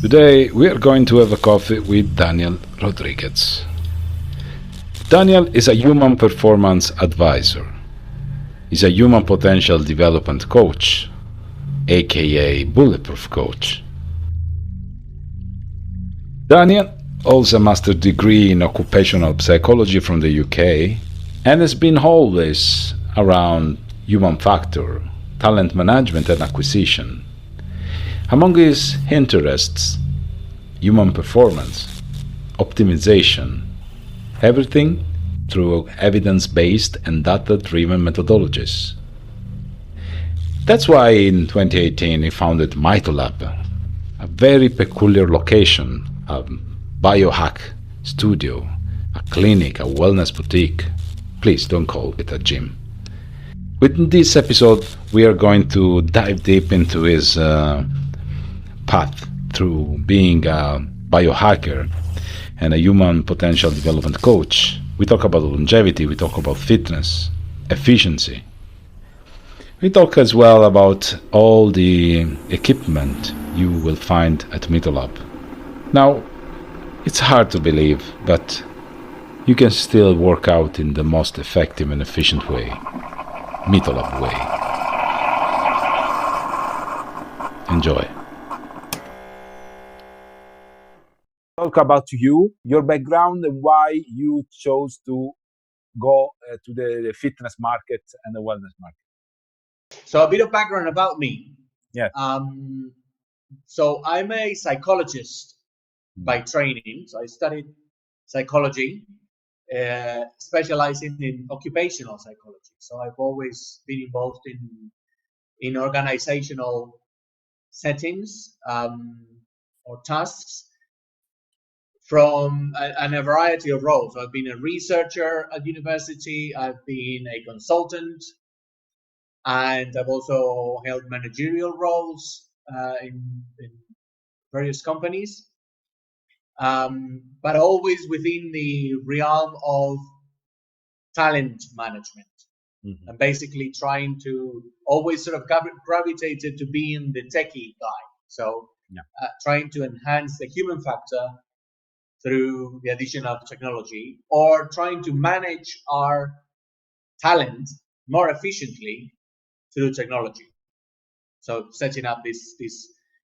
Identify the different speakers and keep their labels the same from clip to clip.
Speaker 1: Today we are going to have a coffee with Daniel Rodrigues. Daniel is a human performance advisor. He's a human potential development coach, aka bulletproof coach. Daniel holds a master's degree in occupational psychology from the UK and has been always around human factor, talent management and acquisition. Among his interests, human performance, optimization, everything through evidence-based and data-driven methodologies. That's why in 2018 he founded Mitolab, a very peculiar location, a biohack studio, a clinic, a wellness boutique. Please don't call it a gym. With this episode, we are going to dive deep into his path through being a biohacker and a human potential development coach. We talk about longevity, we talk about fitness, efficiency. We talk as well about all the equipment you will find at Mitolab. Now, it's hard to believe, but you can still work out in the most effective and efficient way. Mitolab way. Enjoy. Talk about you, your background, and why you chose to go to the fitness market and the wellness market.
Speaker 2: So a bit of background about me.
Speaker 1: Yes.
Speaker 2: So I'm a psychologist by training. So I studied psychology, specializing in occupational psychology. So I've always been involved in organizational settings or tasks from a variety of roles. So I've been a researcher at university, I've been a consultant, and I've also held managerial roles in various companies, but always within the realm of talent management. And basically trying to always sort of gravitated to being the techie guy. So trying to enhance the human factor through the addition of technology, or trying to manage our talent more efficiently through technology. So setting up these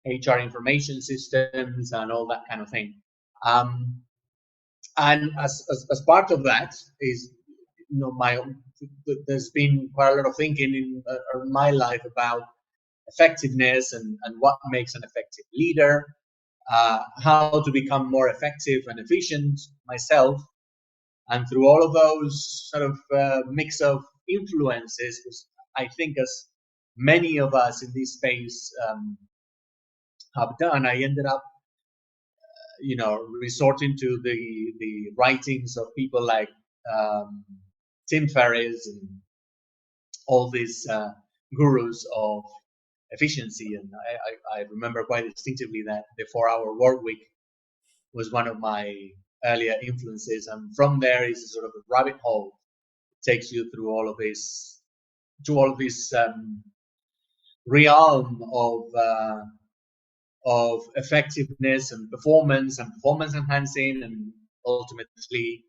Speaker 2: HR information systems and all that kind of thing. And as part of that is, there's been quite a lot of thinking in my life about effectiveness and what makes an effective leader, how to become more effective and efficient myself. And through all of those sort of mix of influences, which I think as many of us in this space have done, I ended up, resorting to the writings of people like Tim Ferriss and all these gurus of efficiency. And I remember quite distinctively that the 4-hour work week was one of my earlier influences, and from there is a sort of a rabbit hole. It takes you through all of this realm of effectiveness and performance enhancing, and ultimately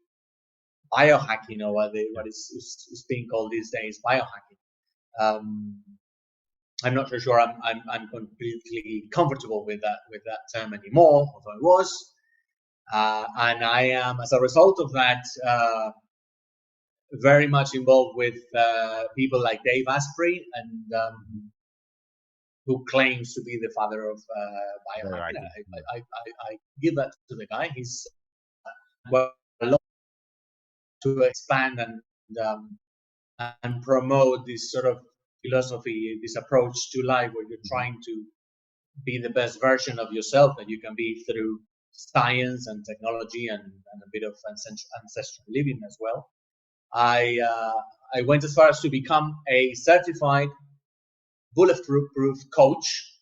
Speaker 2: biohacking, or what is being called these days biohacking. I'm not so sure I'm completely comfortable with that term anymore, although I was. And I am, as a result of that, very much involved with people like Dave Asprey, and who claims to be the father of biohacking. I give that to the guy. He's well to expand and promote this sort of philosophy, this approach to life, where you're trying to be the best version of yourself that you can be through science and technology and a bit of ancestral living as well. I went as far as to become a certified bulletproof coach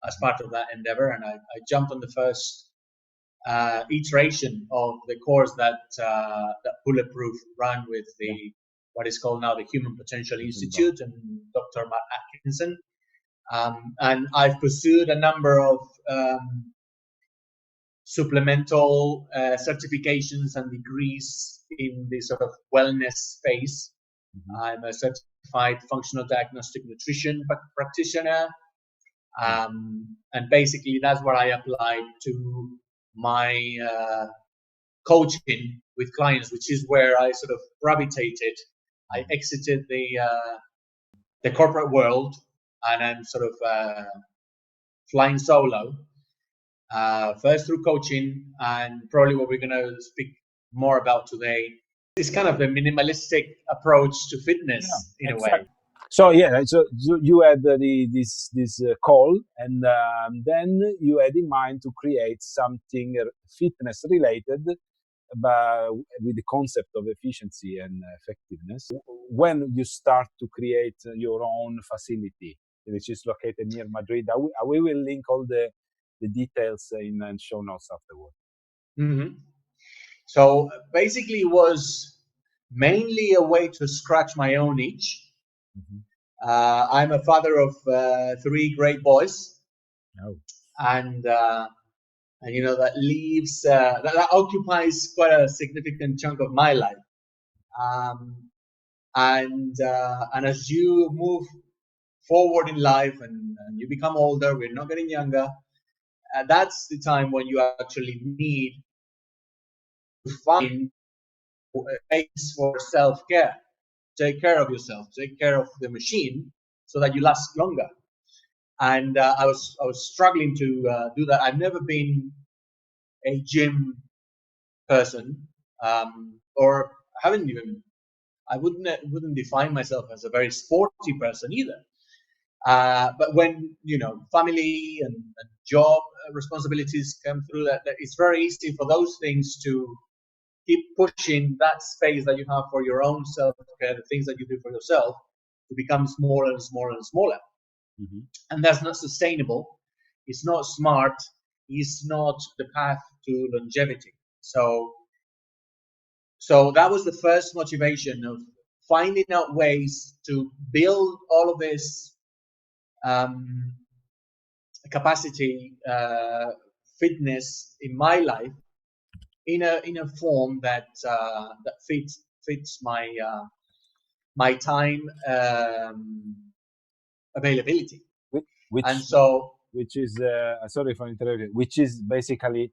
Speaker 2: as part of that endeavor, and I jumped on the first iteration of the course that Bulletproof ran with what is called now the Human Potential Institute and Dr. Matt Atkinson. And I've pursued a number of supplemental certifications and degrees in the sort of wellness space. I'm a certified functional diagnostic nutrition practitioner. And basically, that's what I applied to my coaching with clients, which is where I sort of gravitated. I exited the corporate world, and I'm sort of flying solo, first through coaching, and probably what we're going to speak more about today is kind of a minimalistic approach to fitness in a way.
Speaker 3: So so you had this call, and then you had in mind to create something fitness related, but with the concept of efficiency and effectiveness. When you start to create your own facility, which is located near Madrid, we will link all the details in show notes afterward.
Speaker 2: Mm-hmm. So basically, it was mainly a way to scratch my own itch. I'm a father of 3 great boys, and you know that leaves that occupies quite a significant chunk of my life. And as you move forward in life and you become older, we're not getting younger. That's the time when you actually need to find a space for self-care. Take care of yourself, take care of the machine, so that you last longer. And I was struggling to do that. I've never been a gym person, or haven't even. I wouldn't define myself as a very sporty person either. But when family and job responsibilities come through, that it's very easy for those things to keep pushing that space that you have for your own self-care, the things that you do for yourself, to become smaller and smaller and smaller. And that's not sustainable. It's not smart. It's not the path to longevity. So that was the first motivation of finding out ways to build all of this capacity, fitness in my life in a form that fits my time availability.
Speaker 3: Which is sorry for interrupting. Which is basically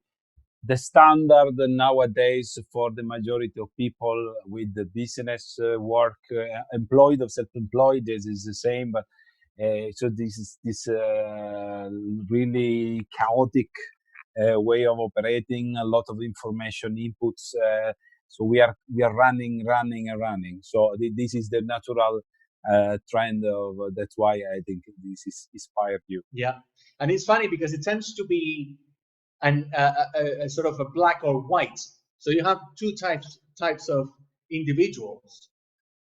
Speaker 3: the standard nowadays for the majority of people with the business work, employed or self-employed. This is the same, but so this is this really chaotic way of operating. A lot of information inputs. So we are running. So this is the natural trend of. That's why I think this is inspired you.
Speaker 2: Yeah, and it's funny because it tends to be a sort of a black or white. So you have 2 types of individuals.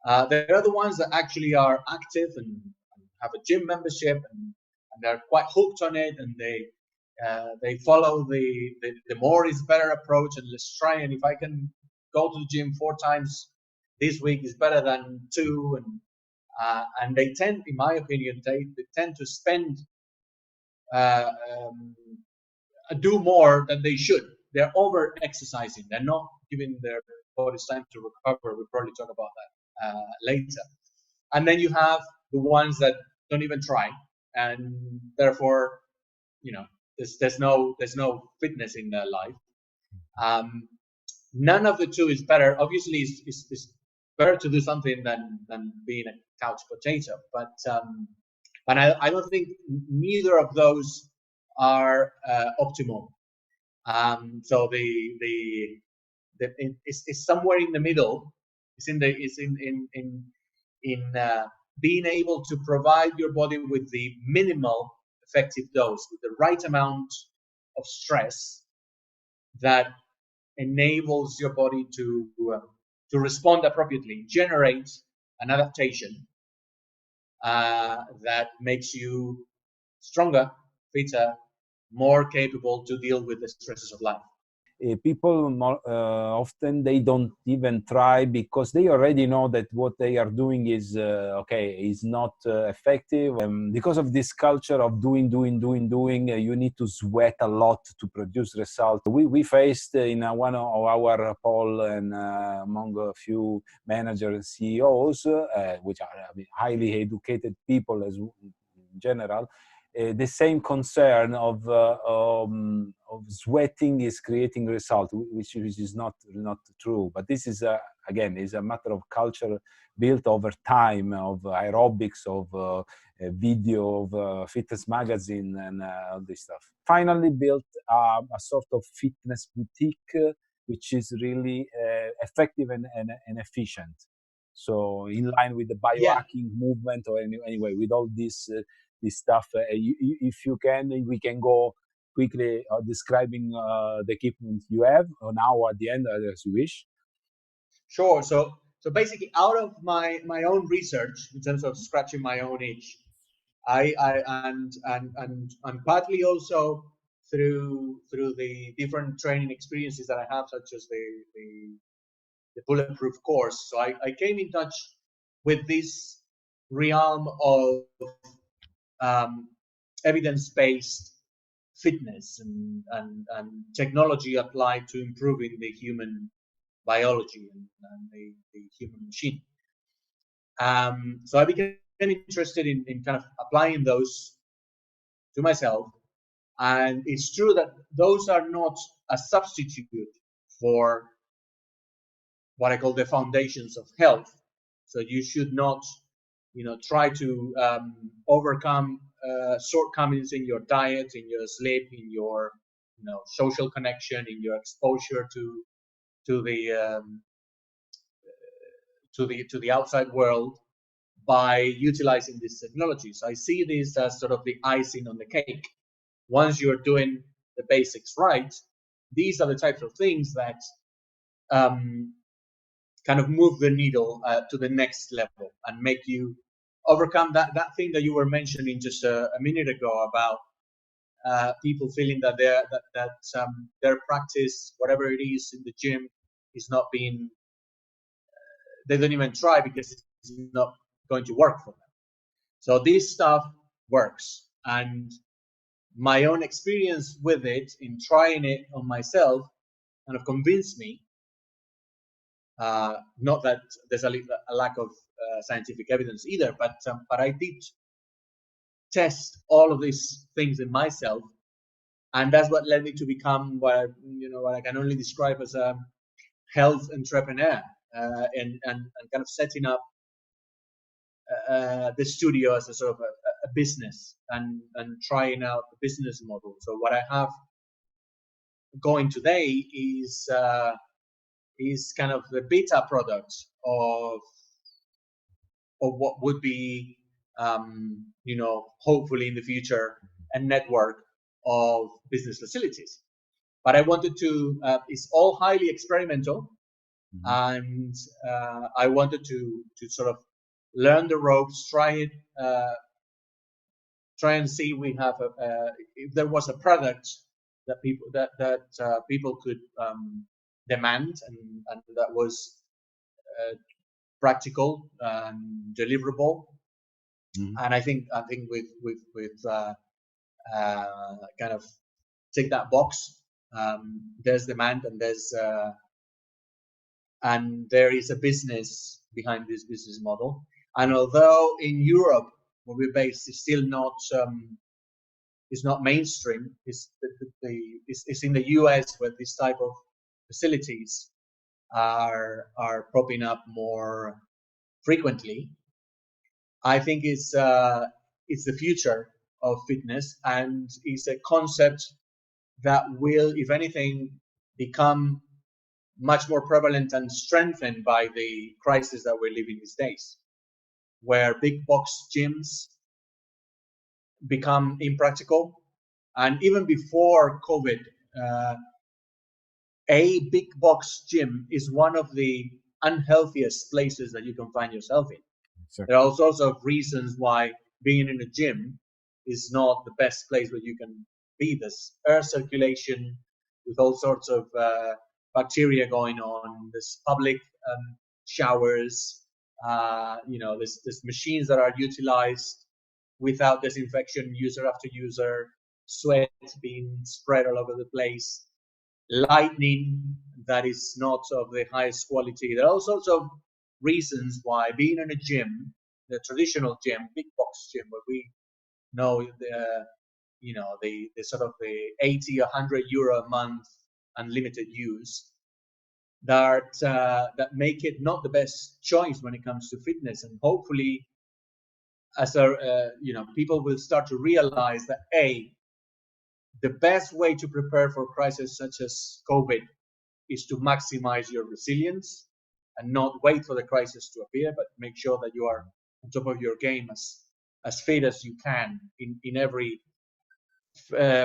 Speaker 2: There are the ones that actually are active and have a gym membership and they're quite hooked on it, and they follow the more is better approach, and let's try, and if I can go to the gym 4 times this week is better than 2, and they tend, in my opinion, they tend to spend do more than they should. They're over exercising. They're not giving their bodies time to recover. We'll probably talk about that later. And then you have the ones that don't even try, and therefore, there's no fitness in their life. None of the 2 is better. Obviously, it's better to do something than being a couch potato. But and I don't think neither of those are optimal. So it's somewhere in the middle. It's in being able to provide your body with the minimal effective dose, with the right amount of stress that enables your body to respond appropriately, generate an adaptation that makes you stronger, fitter, more capable to deal with the stresses of life.
Speaker 3: people often they don't even try because they already know that what they are doing is is not effective. Because of this culture of doing, you need to sweat a lot to produce results. We faced in one of our poll and among a few managers and CEOs, which are highly educated people as in general, the same concern of sweating is creating result, which is not true. But this is again is a matter of culture built over time, of aerobics, of video, of fitness magazine, and all this stuff. Finally, built a sort of fitness boutique, which is really effective and efficient. So in line with the biohacking movement, or anyway, with all this stuff, if you can, we can go quickly describing the equipment you have now at the end, as you wish.
Speaker 2: Sure. So basically, out of my own research in terms of scratching my own itch, and partly also through the different training experiences that I have, such as the bulletproof course. So I came in touch with this realm of evidence-based fitness and technology applied to improving the human biology and the human machine. So I became interested in kind of applying those to myself. And it's true that those are not a substitute for what I call the foundations of health. So you should not, try to overcome shortcomings in your diet, in your sleep, in your, social connection, in your exposure to the outside world by utilizing these technologies. I see this as sort of the icing on the cake. Once you're doing the basics right, these are the types of things that kind of move the needle to the next level and make you overcome that thing that you were mentioning just a minute ago about people feeling that their practice, whatever it is in the gym, is not being. They don't even try because it's not going to work for them. So this stuff works, and my own experience with it in trying it on myself kind of convinced me. Not that there's a lack of scientific evidence either, but I did test all of these things in myself, and that's what led me to become what I can only describe as a health entrepreneur, and kind of setting up the studio as a sort of a business and trying out the business model. So what I have going today is kind of the beta product of what would be, hopefully in the future, a network of business facilities. But I wanted to, it's all highly experimental, and I wanted to sort of learn the ropes, try and see if there was a product that people could demand and that was practical and deliverable. And I think with kind of tick that box. There's demand and there is a business behind this business model. And although in Europe, where we're based, is still not mainstream, it's in the US where this type of facilities are popping up more frequently. I think it's the future of fitness, and it's a concept that will, if anything, become much more prevalent and strengthened by the crisis that we're living these days, where big box gyms become impractical. And even before COVID, a big box gym is one of the unhealthiest places that you can find yourself in. Exactly. There are all sorts of reasons why being in a gym is not the best place where you can be. There's air circulation, with all sorts of bacteria going on. There's public showers. There's machines that are utilized without disinfection, user after user. Sweat being spread all over the place. Lighting that is not of the highest quality. There are all sorts of reasons why being in a gym, the traditional gym, big box gym, where we know the sort of the 80, 100 euro a month unlimited use, that make it not the best choice when it comes to fitness. And hopefully, as people will start to realize that the best way to prepare for crises such as COVID is to maximize your resilience and not wait for the crisis to appear, but make sure that you are on top of your game as fit as you can in every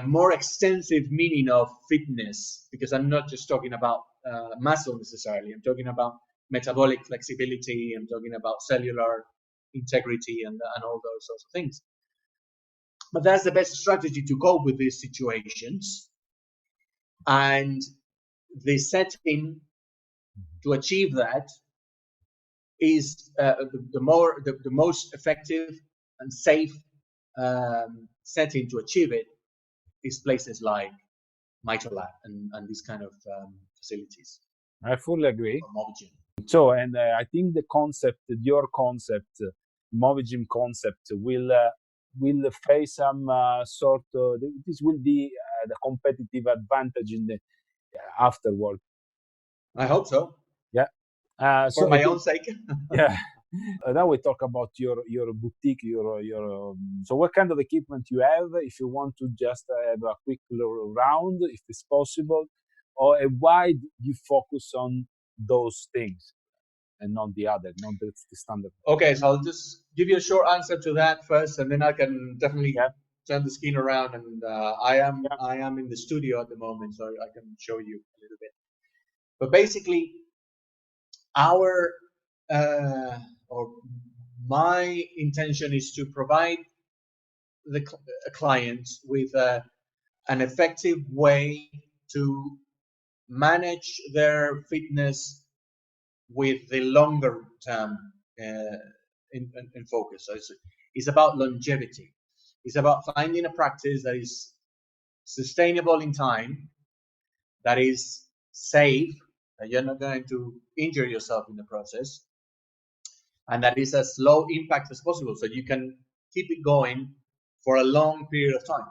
Speaker 2: more extensive meaning of fitness, because I'm not just talking about muscle necessarily. I'm talking about metabolic flexibility. I'm talking about cellular integrity and all those sorts of things. But that's the best strategy to cope with these situations. And the setting to achieve that is the most effective and safe setting to achieve it is places like Mitolab and these kind of facilities.
Speaker 3: I fully agree.
Speaker 2: Movigym.
Speaker 3: So, and I think the concept, your concept, Movigym concept, will face some sort of. This will be the competitive advantage in the afterward.
Speaker 2: I hope so.
Speaker 3: Yeah.
Speaker 2: For my own sake.
Speaker 3: Yeah. Now we talk about your boutique, so what kind of equipment you have, if you want to just have a quick round, if it's possible, or why you focus on those things and not the other, not the standard.
Speaker 2: Okay, so I'll just give you a short answer to that first, and then I can definitely turn the screen around. And I am in the studio at the moment, so I can show you a little bit. But basically, my intention is to provide the clients with an effective way to manage their fitness with the longer term in focus. So it's about longevity. It's about finding a practice that is sustainable in time, that is safe, that you're not going to injure yourself in the process, and that is as low impact as possible, so you can keep it going for a long period of time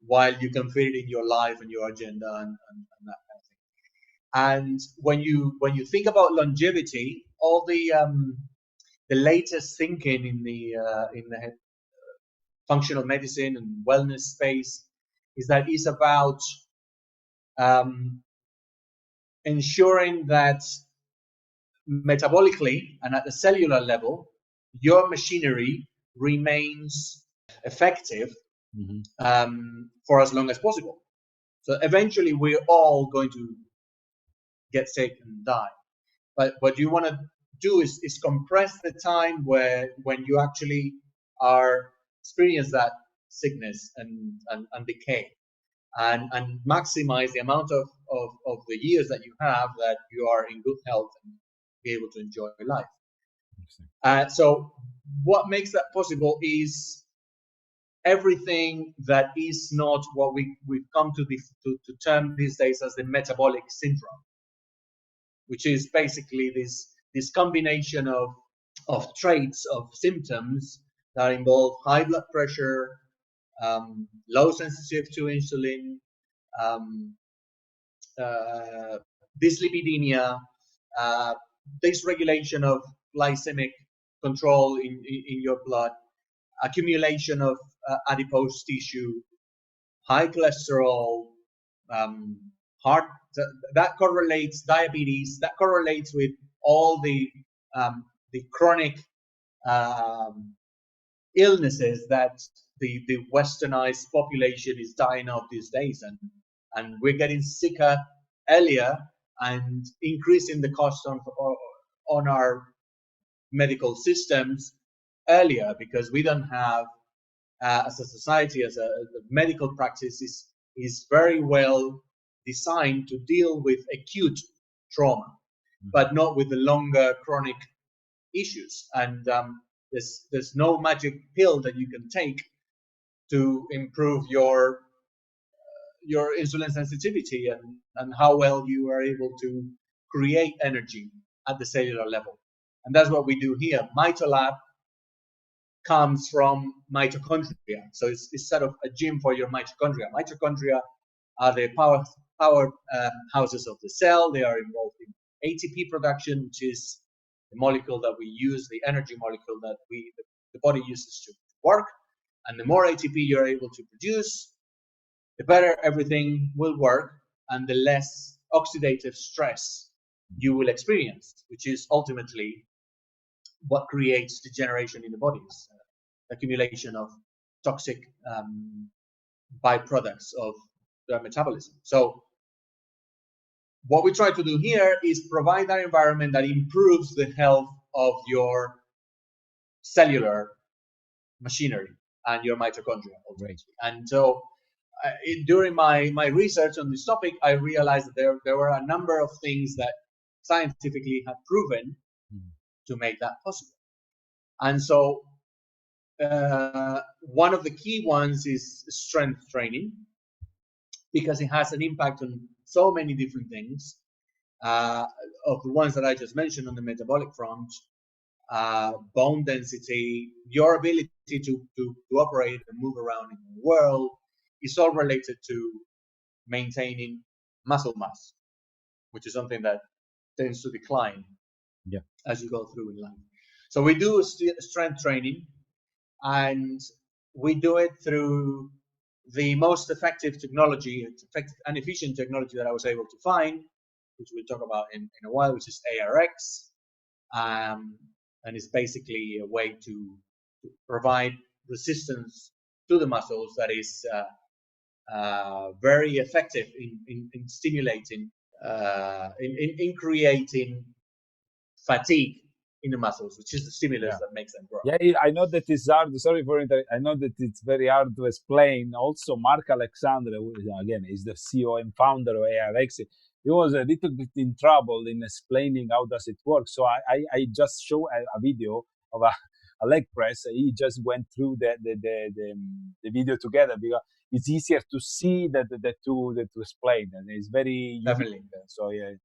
Speaker 2: while you can fit it in your life and your agenda and that kind of thing. And when you think about longevity, all the latest thinking in the functional medicine and wellness space is that it's about ensuring that metabolically and at the cellular level, your machinery remains effective for as long as possible. So eventually we're all going to get sick and die. But what you want to do is compress the time when you actually are experience that sickness and decay, and maximize the amount of the years that you have that you are in good health and be able to enjoy your life. So what makes that possible is everything that is not what we've come to term these days as the metabolic syndrome, which is basically this combination of traits, of symptoms that involve high blood pressure, low sensitivity to insulin, dyslipidemia, dysregulation of glycemic control in your blood, accumulation of adipose tissue, high cholesterol, heart. That correlates, diabetes. That correlates with all the chronic illnesses that the westernized population is dying of these days, and we're getting sicker earlier and increasing the cost on our medical systems earlier, because we don't have, as a society, as a medical practice is very well designed to deal with acute trauma, but not with the longer chronic issues. And there's no magic pill that you can take to improve your insulin sensitivity and how well you are able to create energy at the cellular level. And that's what we do here. Mitolab comes from mitochondria. So it's sort of a gym for your mitochondria. Mitochondria are the power houses of the cell. They are involved in ATP production, which is the molecule that we use, the energy molecule that the body uses to work. And the more ATP you're able to produce, the better everything will work and the less oxidative stress you will experience, which is ultimately what creates degeneration in the body, accumulation of toxic byproducts of their metabolism. So what we try to do here is provide that environment that improves the health of your cellular machinery and your mitochondria.
Speaker 3: Right.
Speaker 2: And so during my research on this topic, I realized that there were a number of things that scientifically had proven to make that possible. And so one of the key ones is strength training, because it has an impact on so many different things. Of the ones that I just mentioned on the metabolic front, bone density, your ability to operate and move around in the world, is all related to maintaining muscle mass, which is something that tends to decline as you go through in life. So we do strength training, and we do it through the most effective technology, effective and efficient technology that I was able to find, which we'll talk about in a while, which is ARX. And it's basically a way to provide resistance to the muscles that is very effective in stimulating, in creating fatigue in the muscles, which is the stimulus that makes them grow.
Speaker 3: Yeah, I know that it's hard. Sorry for interrupting. I know that it's very hard to explain. Also, Mark Alexander, who again is the CEO and founder of ARX, he was a little bit in trouble in explaining how does it work. So I just show a video of a leg press. He just went through the video together, because it's easier to see that to explain, and it's very
Speaker 2: definitely
Speaker 3: unique. So yeah,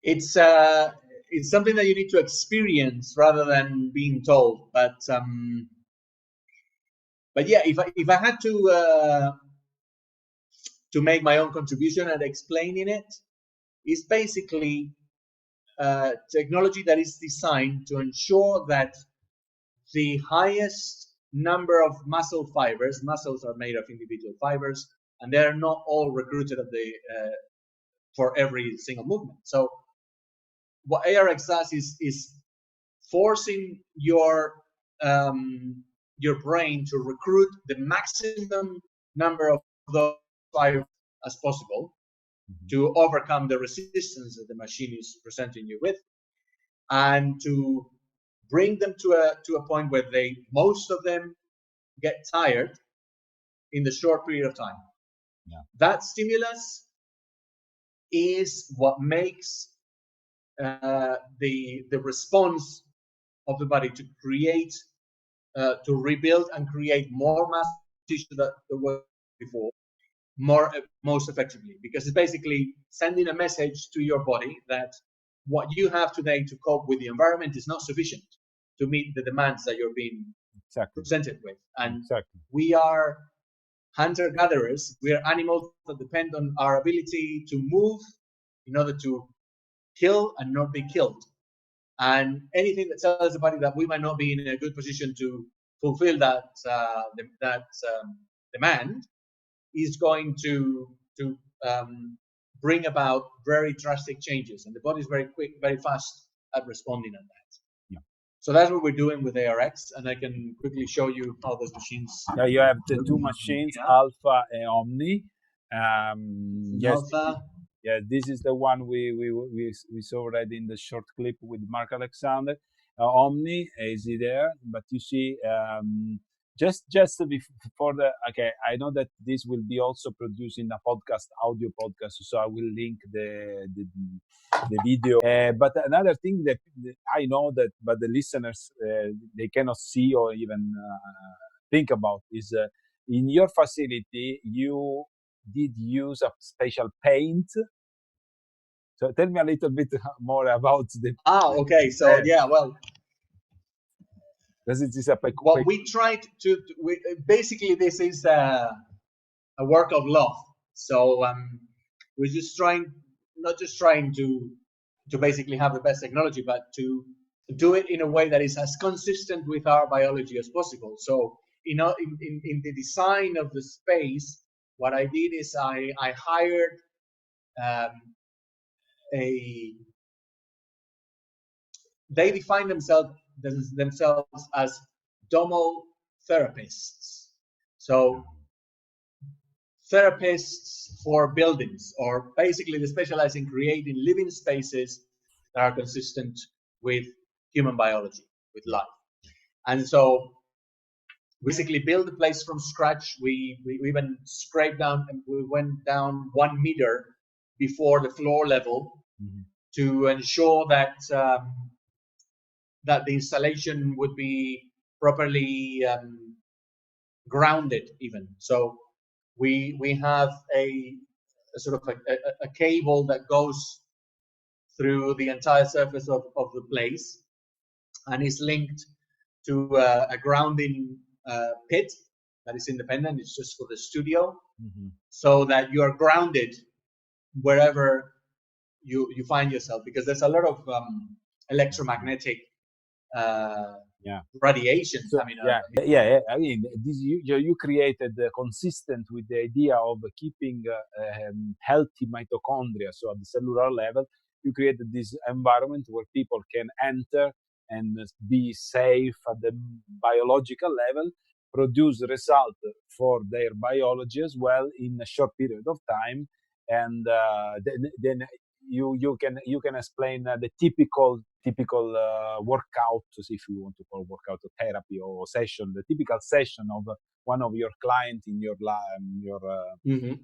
Speaker 2: it's something that you need to experience rather than being told. But yeah, if I had to make my own contribution and explaining it, is basically technology that is designed to ensure that the highest number of muscle fibers — muscles are made of individual fibers, and they're not all recruited for every single movement. So what ARX does is forcing your brain to recruit the maximum number of those fibers as possible to overcome the resistance that the machine is presenting you with, and to bring them to a point where most of them get tired in the short period of time. That stimulus is what makes the response of the body to create, to rebuild and create more muscle tissue that there was before, most effectively, because it's basically sending a message to your body that what you have today to cope with the environment is not sufficient to meet the demands that you're being presented with. And we are hunter-gatherers. We are animals that depend on our ability to move in order to kill and not be killed. And anything that tells the body that we might not be in a good position to fulfill that demand is going to bring about very drastic changes, and the body is very quick, very fast at responding on that. So that's what we're doing with ARX, and I can quickly show you how those machines.
Speaker 3: Yeah, you have the two machines, Alpha and Omni.
Speaker 2: Alpha.
Speaker 3: Yeah, this is the one we saw already in the short clip with Mark Alexander. Omni is there, but you see just before the okay, I know that this will be also produced in a podcast, audio podcast, so I will link the video. But another thing that I know that, but the listeners they cannot see or even think about is in your facility you did use a special paint. So tell me a little bit more about the.
Speaker 2: Okay. So yeah, well,
Speaker 3: this is a
Speaker 2: what we tried to basically this is a work of love. So we're just trying, not just trying to basically have the best technology, but to do it in a way that is as consistent with our biology as possible. So in the design of the space, what I did is I hired they define themselves as domotherapists. So therapists for buildings, or basically they specialize in creating living spaces that are consistent with human biology, with life. And so basically build the place from scratch. We even scraped down and we went down 1 meter before the floor level to ensure that that the installation would be properly grounded even. So we have a sort of a cable that goes through the entire surface of the place and is linked to a grounding pit that is independent. It's just for the studio, so that you are grounded wherever you find yourself, because there's a lot of electromagnetic radiation.
Speaker 3: So, I mean, this you created consistent with the idea of keeping healthy mitochondria. So at the cellular level, you created this environment where people can enter and be safe at the biological level, produce result for their biology as well in a short period of time, and then you can explain the typical workout, if you want to call workout or therapy or session, the typical session of one of your clients in your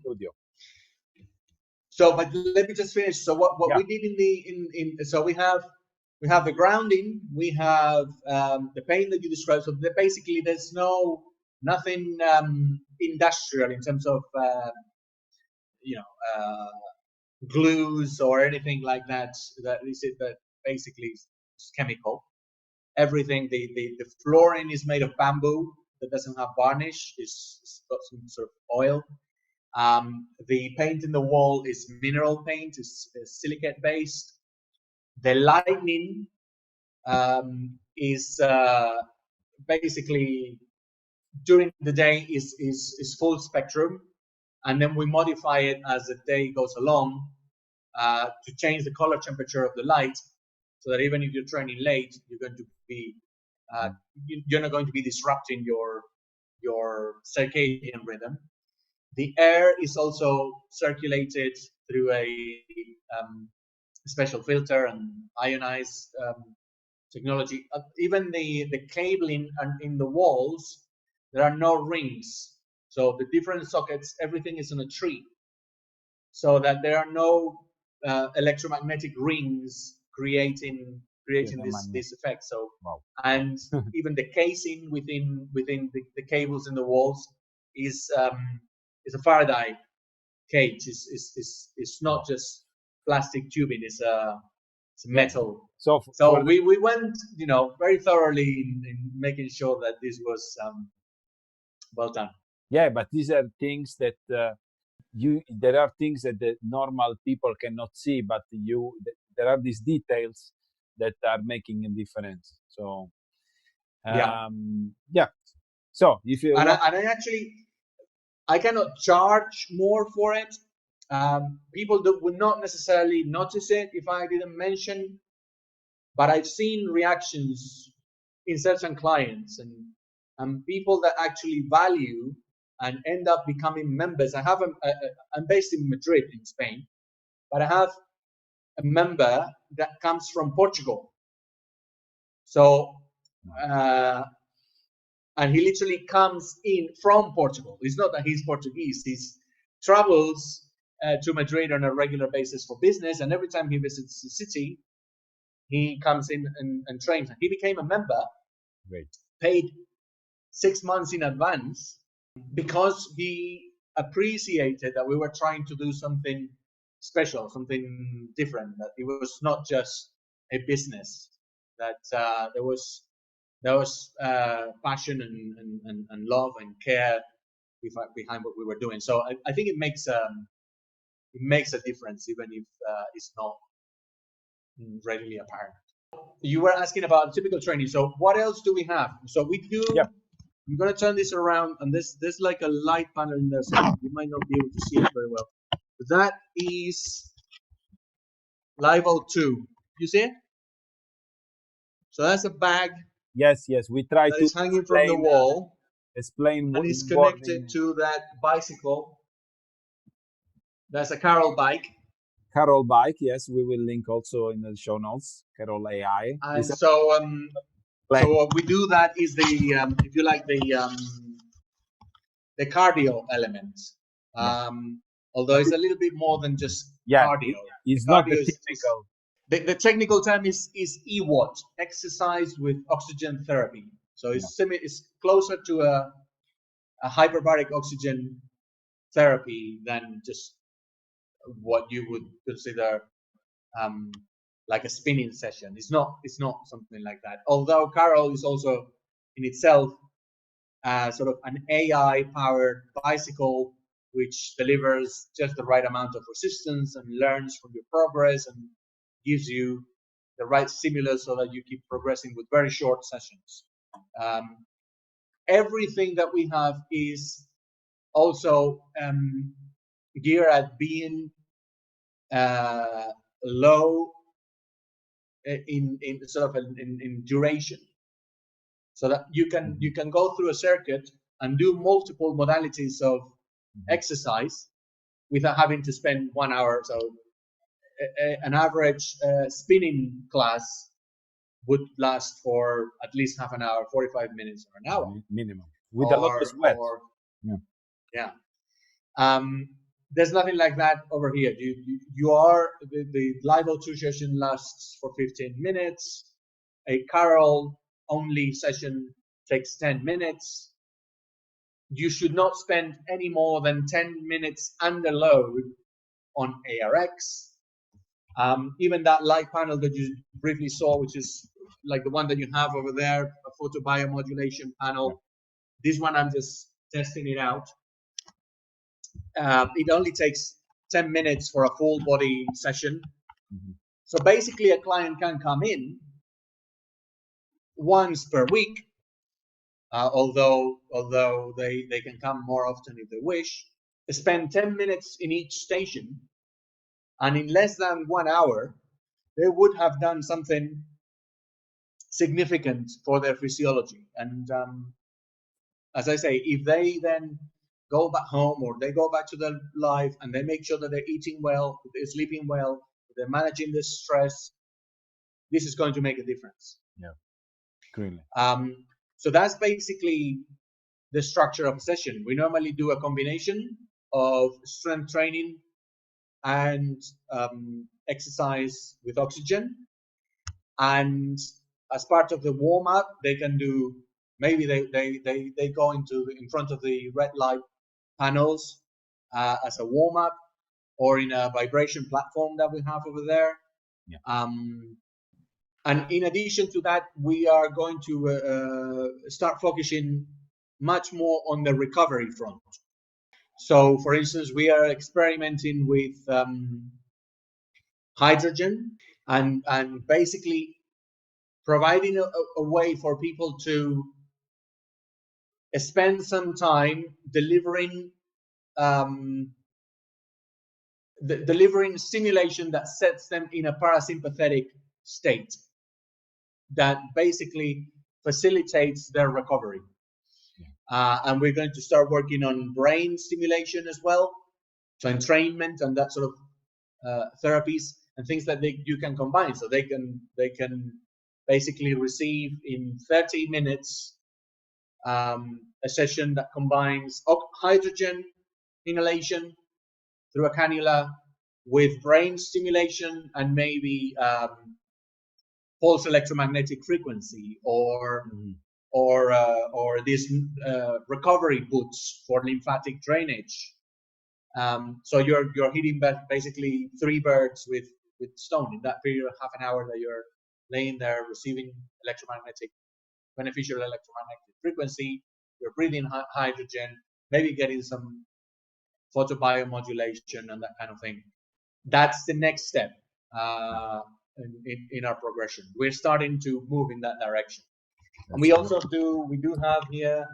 Speaker 3: studio.
Speaker 2: So, but let me just finish. So, what we did in so we have the grounding, we have the paint that you described. So basically, there's nothing industrial in terms of glues or anything like that. That basically is chemical. Everything, the flooring is made of bamboo that doesn't have varnish. It's got some sort of oil. The paint in the wall is mineral paint, is silicate based. The lighting is basically during the day is full spectrum, and then we modify it as the day goes along to change the color temperature of the light, so that even if you're training late, you're going to be you're not going to be disrupting your circadian rhythm. The air is also circulated through a special filter and ionized technology. Even the cabling in the walls, there are no rings. So the different sockets, everything is on a tree, so that there are no electromagnetic rings creating this effect. So and even the casing within the cables in the walls is a Faraday cage. It's not just plastic tubing. It's a metal. So we went very thoroughly in making sure that this was well done.
Speaker 3: Yeah, but these are things that there are things that the normal people cannot see, but there are these details that are making a difference. So So if you
Speaker 2: and I cannot charge more for it. People would not necessarily notice it if I didn't mention, but I've seen reactions in certain clients and people that actually value and end up becoming members. I'm based in Madrid in Spain, but I have a member that comes from Portugal. So and he literally comes in from Portugal. It's not that he's Portuguese. He travels to Madrid on a regular basis for business, and every time he visits the city, he comes in and trains. He became a member, paid 6 months in advance, because he appreciated that we were trying to do something special, something different, that it was not just a business, that there was passion and love and care behind what we were doing. So I think it makes a difference, even if it's not readily apparent. You were asking about typical training. So what else do we have? So we do.
Speaker 3: Yep.
Speaker 2: I'm going to turn this around, and there's like a light panel in there, so you might not be able to see it very well. But that is level 2. You see it? So that's a bag.
Speaker 3: Yes, we try
Speaker 2: that
Speaker 3: to
Speaker 2: is hanging from the wall.
Speaker 3: Explain
Speaker 2: and it's connected to that bicycle. That's a Carol bike.
Speaker 3: Carol bike, yes, we will link also in the show notes. Carol AI.
Speaker 2: And so what we do that is the if you like the cardio element. Although it's a little bit more than just cardio.
Speaker 3: It's not the technical.
Speaker 2: The technical term is ewot, exercise with oxygen therapy. So it's closer to a hyperbaric oxygen therapy than just what you would consider like a spinning session. It's not something like that. Although Carol is also in itself sort of an AI-powered bicycle which delivers just the right amount of resistance and learns from your progress and gives you the right stimulus so that you keep progressing with very short sessions. Everything that we have is also geared at being low in sort of in duration, so that you can go through a circuit and do multiple modalities of exercise without having to spend 1 hour. So an average spinning class would last for at least half an hour, 45 minutes, or an hour
Speaker 3: minimum, with a lot of sweat.
Speaker 2: There's nothing like that over here. You are the level 2 session lasts for 15 minutes. A Carol only session takes 10 minutes. You should not spend any more than 10 minutes under load on ARX. Even that light panel that you briefly saw, which is like the one that you have over there, a photo biomodulation panel. This one, I'm just testing it out. It only takes 10 minutes for a full body session. So basically a client can come in once per week, although they can come more often if they wish, spend 10 minutes in each station, and in less than 1 hour, they would have done something significant for their physiology. And as I say, if they then go back home or they go back to their life and they make sure that they're eating well, they're sleeping well, they're managing the stress, this is going to make a difference.
Speaker 3: Really.
Speaker 2: So that's basically the structure of a session. We normally do a combination of strength training and exercise with oxygen. And as part of the warm-up, they can do, maybe they go in front of the red light panels as a warm-up, or in a vibration platform that we have over there. And in addition to that, we are going to start focusing much more on the recovery front. So, for instance, we are experimenting with hydrogen and basically providing a way for people to spend some time delivering delivering stimulation that sets them in a parasympathetic state that basically facilitates their recovery. And we're going to start working on brain stimulation as well, so entrainment and that sort of therapies and things that you can combine. So they can basically receive in 30 minutes a session that combines hydrogen inhalation through a cannula with brain stimulation and maybe pulse electromagnetic frequency or these recovery boots for lymphatic drainage. So you're hitting basically 3 birds with stone in that period of half an hour that you're laying there receiving beneficial electromagnetic frequency. You're breathing hydrogen, maybe getting some photobiomodulation and that kind of thing. That's the next step in our progression. We're starting to move in that direction. And we also do have here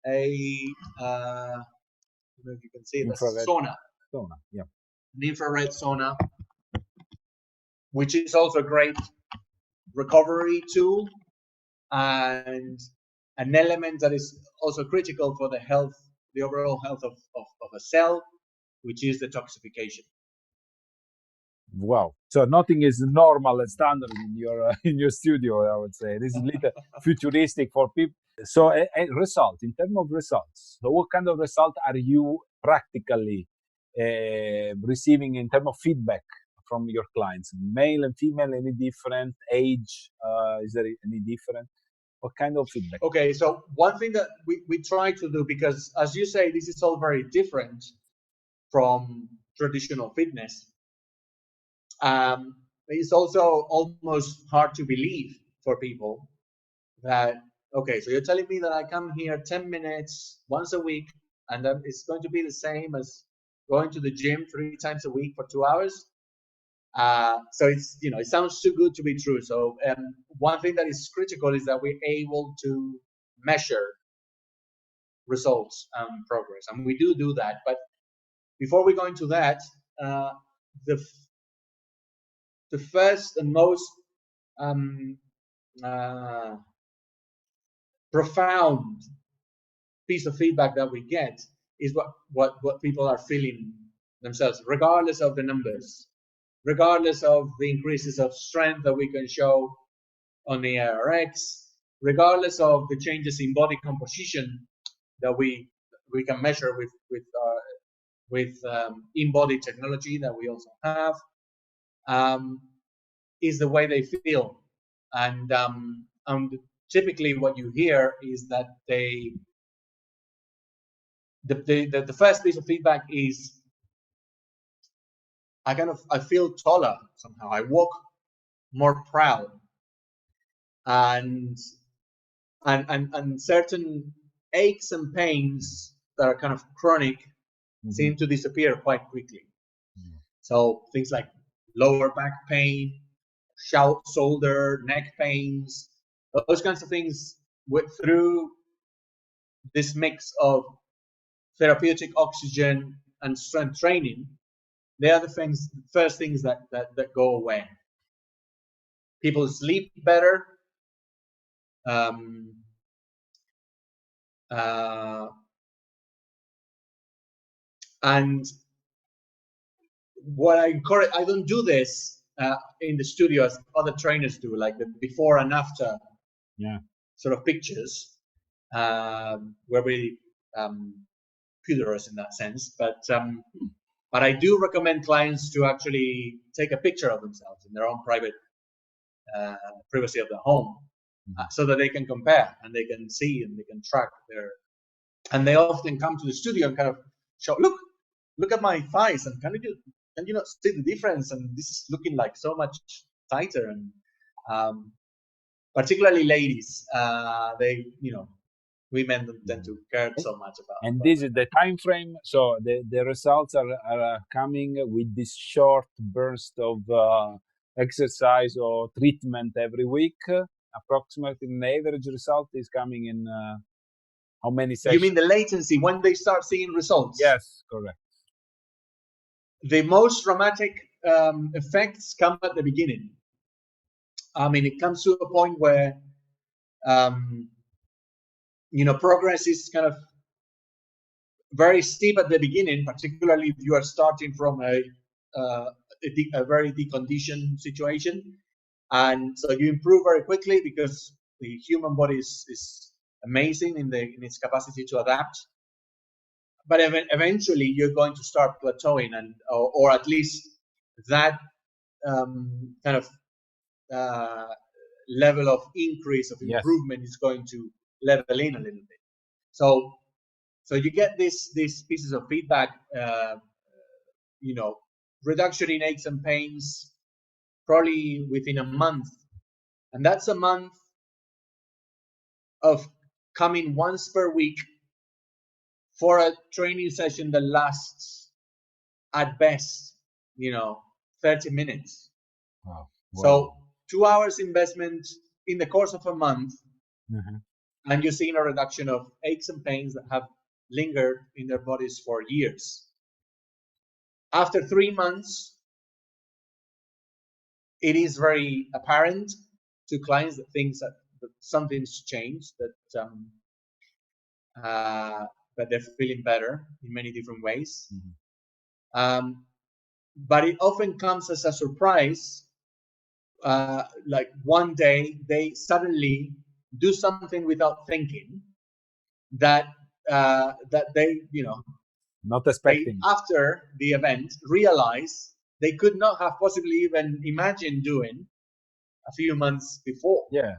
Speaker 2: a I don't know if you can see the sauna.
Speaker 3: Yeah.
Speaker 2: An infrared sauna, which is also a great recovery tool and an element that is also critical for the overall health of a cell, which is detoxification.
Speaker 3: Wow! So nothing is normal and standard in your studio. I would say this is a little futuristic for people. So a result in terms of results. So what kind of result are you practically receiving in terms of feedback from your clients? Male and female, any different? Age, is there any different? What kind of feedback?
Speaker 2: Okay, so one thing that we try to do, because as you say, this is all very different from traditional fitness. It's also almost hard to believe for people that, okay, so you're telling me that I come here 10 minutes once a week and it's going to be the same as going to the gym 3 times a week for 2 hours. So it's, it sounds too good to be true. So one thing that is critical is that we're able to measure results and progress, and we do that. But before we go into that, the first and most profound piece of feedback that we get is what people are feeling themselves, regardless of the numbers, regardless of the increases of strength that we can show on the ARX, regardless of the changes in body composition that we can measure with in-body technology that we also have, is the way they feel. And typically what you hear is that the first piece of feedback is, I feel taller somehow. I walk more proud, and certain aches and pains that are kind of chronic seem to disappear quite quickly. So things like lower back pain, shoulder, neck pains, those kinds of things, through this mix of therapeutic oxygen and strength training, they are the first things that go away. People sleep better. And what I encourage, I don't do this in the studio as other trainers do, like the before and after sort of pictures, where we us in that sense. But I do recommend clients to actually take a picture of themselves in their own private privacy of their home, so that they can compare and they can see and they can track and they often come to the studio and kind of show, look at my thighs, and can you not see the difference? And this is looking like so much tighter. And particularly ladies, women don't tend to care so much about.
Speaker 3: And this is the time frame. So the results are coming with this short burst of exercise or treatment every week. Approximately an average result is coming in how many sessions?
Speaker 2: You mean the latency when they start seeing results?
Speaker 3: Yes, correct.
Speaker 2: The most dramatic effects come at the beginning. I mean, it comes to a point where progress is kind of very steep at the beginning, particularly if you are starting from a very deconditioned situation, and so you improve very quickly because the human body is amazing in its capacity to adapt. But eventually, you're going to start plateauing, or at least that kind of level of increase of improvement is going to level in a little bit. So you get these pieces of feedback, reduction in aches and pains, probably within a month, and that's a month of coming once per week for a training session that lasts at best, 30 minutes.
Speaker 3: Wow.
Speaker 2: So 2 hours investment in the course of a month, and you're seeing a reduction of aches and pains that have lingered in their bodies for years. After 3 months, it is very apparent to clients that things that something's changed, that they're feeling better in many different ways. But it often comes as a surprise. Like one day they suddenly do something without thinking that they,
Speaker 3: not expecting,
Speaker 2: after the event, realize they could not have possibly even imagined doing a few months before.
Speaker 3: Yeah.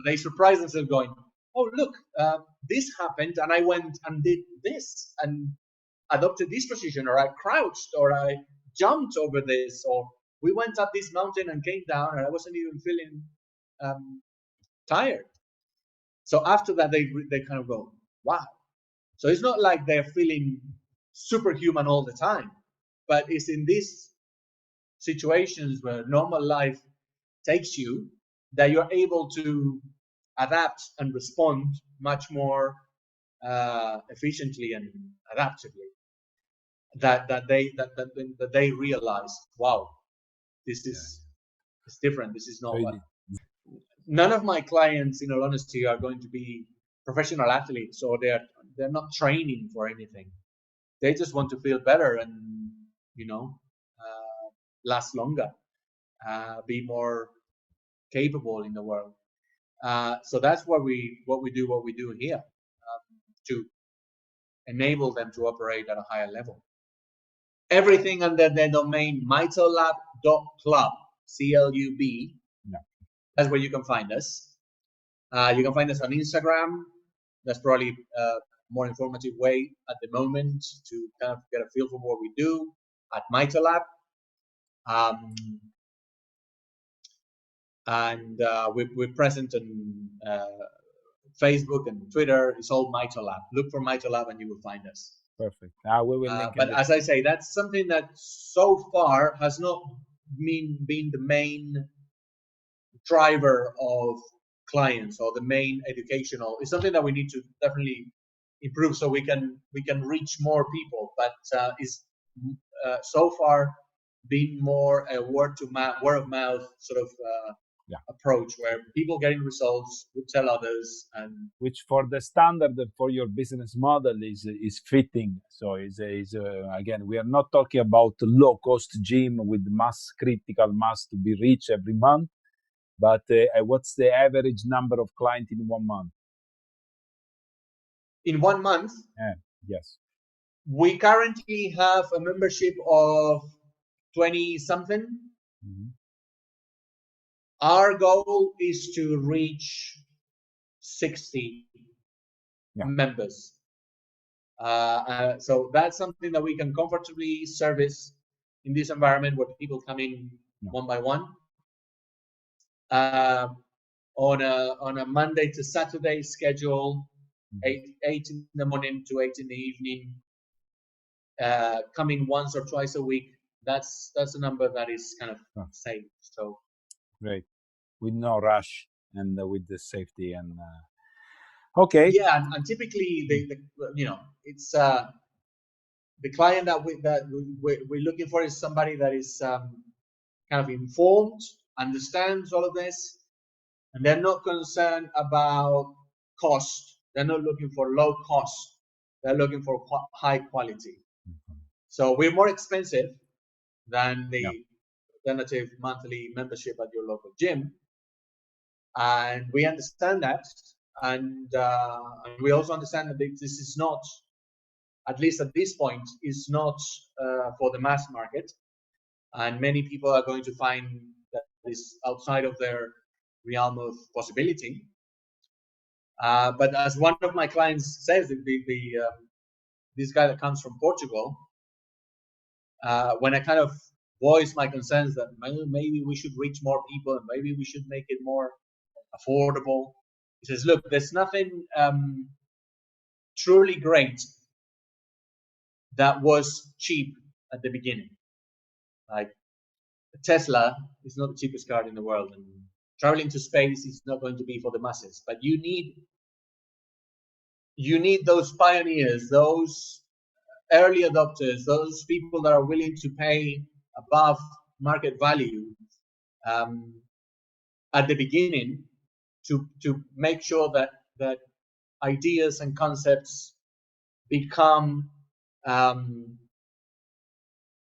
Speaker 2: They surprise themselves going, oh, look, this happened, and I went and did this and adopted this position, or I crouched, or I jumped over this, or we went up this mountain and came down, and I wasn't even feeling tired. So after that, they kind of go, wow. So it's not like they're feeling superhuman all the time, but it's in these situations where normal life takes you that you're able to adapt and respond much more efficiently and adaptively. That they realize, wow, this is it's different. This is not what. None of my clients, in all honesty, are going to be professional athletes, or they're not training for anything. They just want to feel better and last longer, be more capable in the world. So that's what we do here, to enable them to operate at a higher level. Everything under the domain mitolab.club, CLUB.
Speaker 3: Yeah.
Speaker 2: That's where you can find us. You can find us on Instagram. That's probably a more informative way at the moment to kind of get a feel for what we do at Mitolab. And we're present on Facebook and Twitter. It's all Mitolab. Look for Mitolab and you will find us.
Speaker 3: Perfect. We will link
Speaker 2: but as I say, that's something that so far has not been the main driver of clients or the main educational. It's something that we need to definitely improve so we can reach more people. But it's so far been more a word of mouth sort of approach, where people getting results would tell others, and
Speaker 3: which for the standard for your business model is fitting. So is again, we are not talking about low cost gym with critical mass to be reached every month, but what's the average number of clients in 1 month?
Speaker 2: In 1 month?
Speaker 3: Yes.
Speaker 2: We currently have a membership of 20 something. Our goal is to reach 60 members. So that's something that we can comfortably service in this environment where people come in one by one. On a Monday to Saturday schedule, 8 in the morning to 8 in the evening, coming once or twice a week. That's a number that is kind of safe. So
Speaker 3: great, with no rush and with the safety and okay.
Speaker 2: Yeah, and typically it's the client that we're looking for is somebody that is kind of informed, understands all of this, and they're not concerned about cost. They're not looking for low cost. They're looking for high quality. So we're more expensive than the alternative monthly membership at your local gym, and we understand that, and we also understand that this is not, at least at this point, is not for the mass market, and many people are going to find that is outside of their realm of possibility. But as one of my clients says, this guy that comes from Portugal, when I kind of voice my concerns that maybe we should reach more people and maybe we should make it more affordable, he says, look, there's nothing truly great that was cheap at the beginning. Like Tesla is not the cheapest car in the world, and traveling to space is not going to be for the masses. But you need those pioneers, those early adopters, those people that are willing to pay above market value at the beginning to make sure that ideas and concepts become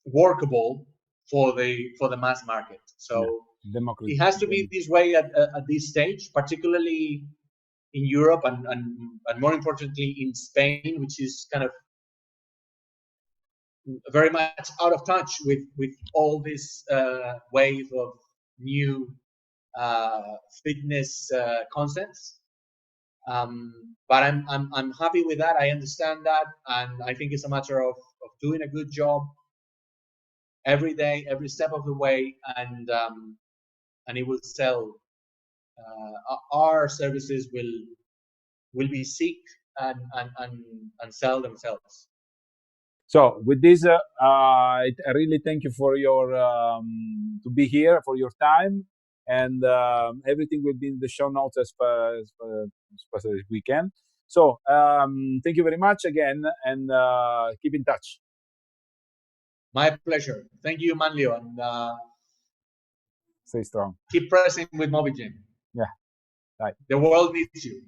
Speaker 2: workable for the mass market. So it has to be this way at this stage, particularly in Europe and more importantly in Spain, which is kind of very much out of touch with all this wave of new fitness concepts. But I'm happy with that. I understand that, and I think it's a matter of doing a good job every day, every step of the way, and it will sell. Our services will be seek and sell themselves.
Speaker 3: So with this, I really thank you for your to be here, for your time, and everything will be in the show notes as fast as we can. So thank you very much again, and keep in touch.
Speaker 2: My pleasure. Thank you, Manlio, and
Speaker 3: stay strong.
Speaker 2: Keep pressing with MobiGym.
Speaker 3: Yeah, right.
Speaker 2: The world needs you.